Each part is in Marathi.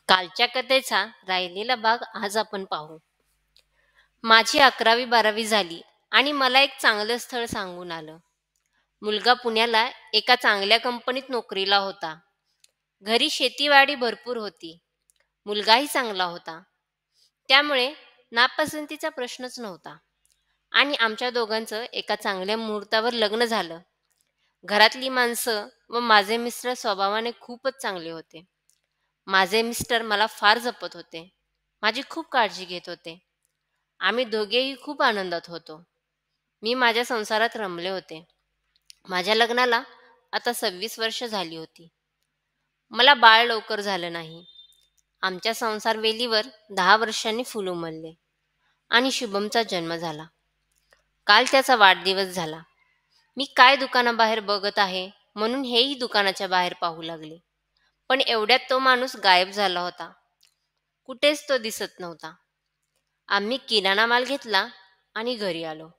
कालच्या कथेचा राहिलेला भाग आज आपण पाहू. माझी 11वी-12वी झाली आणि मला एक चांगलं स्थळ सांगून आलं. मुलगा पुण्याला एका चांगल्या कंपनीत नोकरीला होता. घरी शेतीवाडी भरपूर होती. मुलगाही चांगला होता. त्यामुळे नापसंतीचा प्रश्नच नव्हता. आणि आमच्या दोघांचं एका चांगल्या मुहूर्तावर लग्न झालं. घरातली माणसं व माझे मिस्टर स्वभावाने खूपच चांगले होते. माझे मिस्टर मला फार जपत होते. माझी खूप काळजी घेत होते. आम्ही दोघेही खूप आनंदात होतो. मी माझ्या संसारात रमले होते. माझ्या लग्नाला आता 26 वर्ष झाली होती. मला बाळ लवकर झालं नाही. आमच्या संसार वेलीवर 10 वर्षांनी फूल उमलले आणि शुभमचा जन्म झाला. काल त्याचा वाढदिवस झाला. मी काय दुकानाबाहेर बघत आहे म्हणून हेही दुकानाच्या बाहेर पाहू लागले. पण एवढ्यात तो माणूस गायब झाला होता. कुठेच तो दिसत नव्हता. आम्ही किराणा माल घेतला आणि घरी आलो.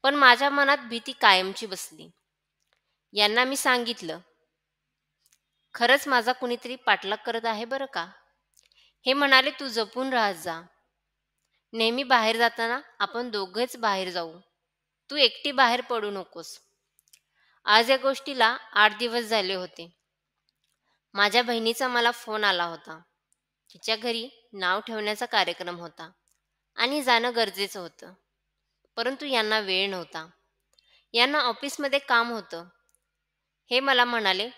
पण माझ्या मनात भीती कायमची बसली. यांना मी सांगितलं, खरंच माझा कुणीतरी पाठलाग करत आहे बरं का. हे म्हणाले, तू जपून राहत जा. नेहमी बाहेर जाताना आपण दोघेच बाहेर जाऊ. तू एकटी बाहेर पडू नकोस. आज या गोष्टीला 8 दिवस झाले होते. माझ्या बहिणीचा मला फोन आला होता. तिच्या घरी नाव ठेवण्याचा कार्यक्रम होता आणि जाणं गरजेचं होतं. परंतु यांना वेळ नव्हता. यांना ऑफिसमध्ये काम होतं. हे मला म्हणाले,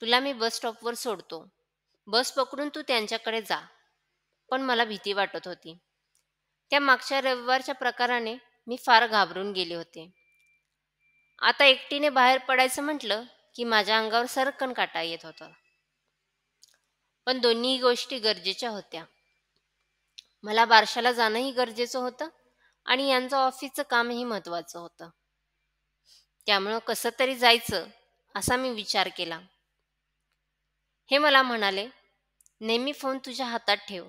तुला मी बस स्टॉपवर सोडतो. बस पकडून तू त्यांच्याकडे जा. पण मला भीती वाटत होती. त्या मागच्या रविवारच्या प्रकाराने मी फार घाबरून गेले होते. आता एकटीने बाहेर पडायचं म्हटलं की माझ्या अंगावर सरकन काटा येत होता. पण दोन्ही गोष्टी गरजेच्या होत्या. मला बारशाला जाणंही गरजेचं होतं आणि यांचं ऑफिसचं कामही महत्त्वाचं होतं. त्यामुळं कसं तरी जायचं असा मी विचार केला. हे मला म्हणाले, नेहमी फोन तुझ्या हातात ठेव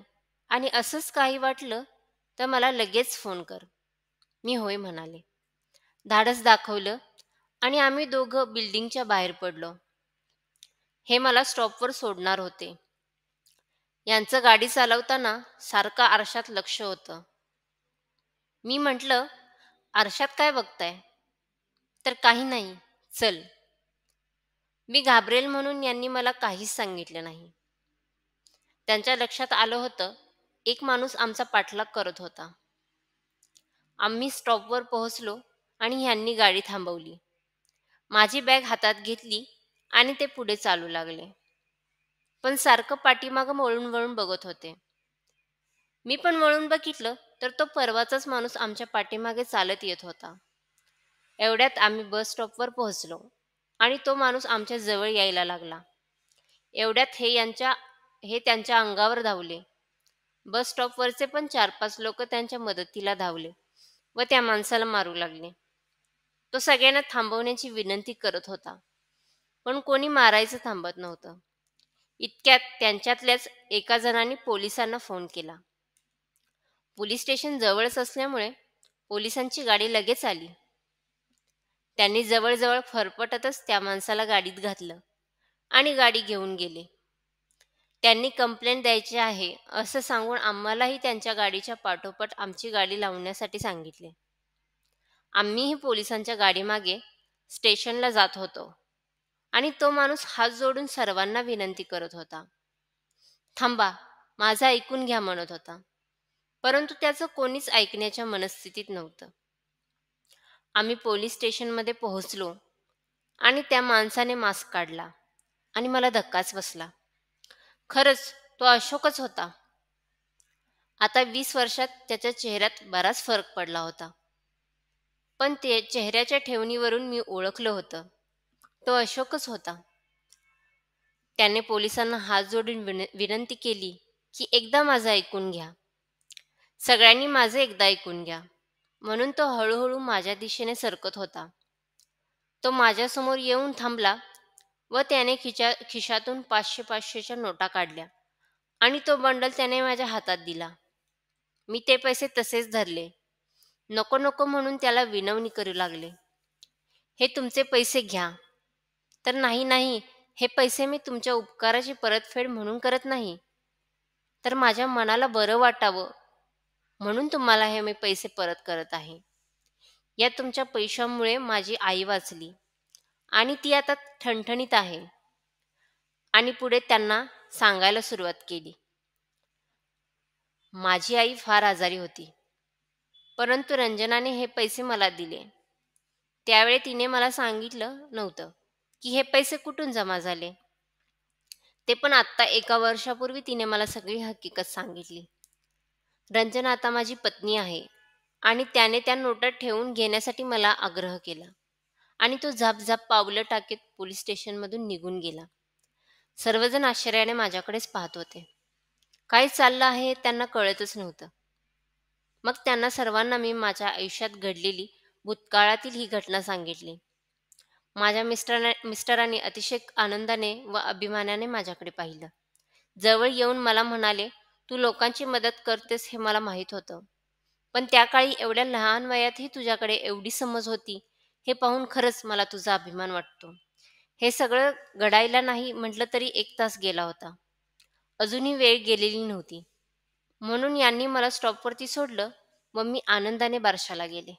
आणि असंच काही वाटलं तर मला लगेच फोन कर. मी होय म्हणाले. धाडस दाखवलं आणि आम्ही दोघं बिल्डिंगच्या बाहेर पडलो. हे मला स्टॉपवर सोडणार होते. यांचं गाडी चालवताना सारखं आरशात लक्ष होतं. मी म्हटलं, आरशात काय बघताय? तर काही नाही, चल. मी घाबरेल म्हणून यांनी मला काहीच सांगितलं नाही. त्यांच्या लक्षात आलं होतं, एक माणूस आमचा पाठलाग करत होता. आम्ही स्टॉपवर पोहोचलो आणि ह्यांनी गाडी थांबवली. माझी बॅग हातात घेतली आणि ते पुढे चालू लागले. पण सारखं पाठीमागं वळून वळून बघत होते. मी पण वळून बघितलं तर तो परवाचाच माणूस आमच्या पाठीमागे चालत येत होता. एवढ्यात आम्ही बस स्टॉपवर पोहोचलो आणि तो माणूस आमच्या जवळ यायला लागला. एवढ्यात हे त्यांच्या अंगावर धावले. बस स्टॉपवरचे पण 4-5 लोक त्यांच्या मदतीला धावले व त्या माणसाला मारू लागले. तो सगळ्यांना थांबवण्याची विनंती करत होता, पण कोणी मारायचं थांबत नव्हतं. इतक्यात त्यांच्यातल्याच एका जणांनी पोलिसांना फोन केला. पोलीस स्टेशन जवळच असल्यामुळे पोलिसांची गाडी लगेच आली. त्यांनी जवळजवळ फरफटतच त्या माणसाला गाडीत घातलं आणि गाडी घेऊन गेले. त्यांनी कंप्लेंट द्यायची आहे असं सांगून आम्हालाही त्यांच्या गाडीच्या पाठोपाठ आमची गाडी लावण्यासाठी सांगितले. आम्हीही पोलिसांच्या गाडीमागे स्टेशनला जात होतो आणि तो माणूस हात जोडून सर्वांना विनंती करत होता. थांबा, माझं ऐकून घ्या म्हणत होता. परंतु त्याचं कोणीच ऐकण्याच्या मनस्थितीत नव्हतं. आम्ही पोलीस स्टेशनमध्ये पोहोचलो आणि त्या माणसाने मास्क काढला आणि मला धक्काच बसला. खरंच तो अशोकच होता. आता 20 वर्षात त्याच्या चेहऱ्यात बराच फरक पडला होता. पण ते चेहऱ्याच्या ठेवणीवरून मी ओळखलं होतं. तो अशोकच होता. त्याने पोलिसांना हात जोडून विनंती केली की एकदा माझं ऐकून घ्या. सगळ्यांनी माझं एकदा ऐकून घ्या. म्हणून तो हळूहळू माझ्या दिशेने सरकत होता. तो माझ्यासमोर येऊन थांबला व त्याने खिशातून 500-500च्या नोटा काढल्या आणि तो बंडल त्याने माझ्या हातात दिला. मी ते पैसे तसेच धरले. नको नको म्हणून त्याला विनवणी करू लागले. हे तुमचे पैसे घ्या. तर नाही नाही, हे पैसे मी तुमच्या उपकाराची परतफेड म्हणून करत नाही. तर माझ्या मनाला बरं वाटावं म्हणून तुम्हाला हे मी पैसे परत करत आहे. या तुमच्या पैशांमुळे माझी आई वाचली आणि ती आता ठणठणीत आहे. आणि पुढे त्यांना सांगायला सुरुवात केली. माझी आई फार आजारी होती, परंतु रंजनाने हे पैसे मला दिले. त्यावेळी तिने मला सांगितलं नव्हतं की हे पैसे कुठून जमा झाले. ते पण आत्ता 1 वर्षापूर्वी तिने मला सगळी हकीकत सांगितली. रंजना आता माझी पत्नी आहे आणि त्याने त्या नोटा ठेवून घेण्यासाठी मला आग्रह केला आणि तो झापझाप पावलं टाकीत पोलीस स्टेशनमधून निघून गेला. सर्वजण आश्चर्याने माझ्याकडेच पाहत होते. काय चाललं आहे हे त्यांना कळतच नव्हतं. मग त्यांना सर्वांना मी माझ्या आयुष्यात घडलेली भूतकाळातील ही घटना सांगितली. माझ्या मिस्टरांनी अतिशय आनंदाने व अभिमानाने माझ्याकडे पाहिलं. जवळ येऊन मला म्हणाले, "तू लोकांची मदत करतेस हे मला माहीत होतं. पण त्या काळी एवढ्या लहान वयातही तुझ्याकडे एवढी समज होती, हे पाहून खरंच मला तुझा अभिमान वाटतो." हे सगळं घडायला नाही म्हटलं तरी 1 तास गेला होता. अजूनही वेळ गेलेली नव्हती. म्हणून यांनी मला स्टॉपवरती सोडलं व मी आनंदाने बारशाला गेले.